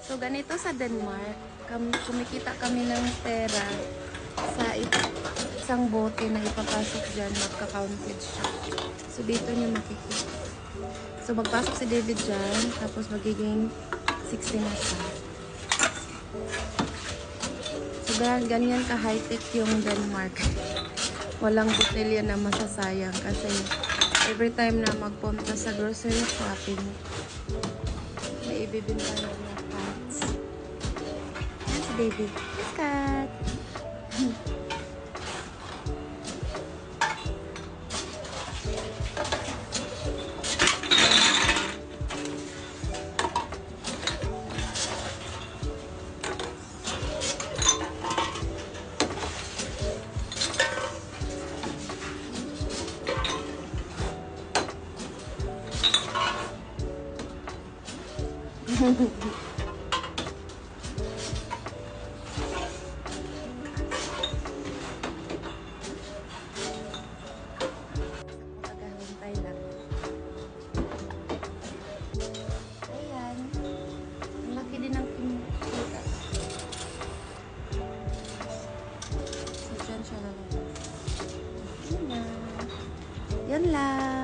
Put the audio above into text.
So, ganito sa Denmark, kumikita kami ng pera sa isang bote na ipapasok dyan, magka-counted siya. So, dito nyo makikita. So, magpasok si David dyan, tapos magiging 60 na siya. So, ganyan ka-high-tech yung Denmark. Walang botelya na masasayang kasi every time na magpunta sa grocery shopping, may ibibinta na mga cats. Yan si David. Yes, cat! Magahintay lang. Ayan. Ang laki din ng kimita. So, dyan siya lang. Yun na. Yun lang.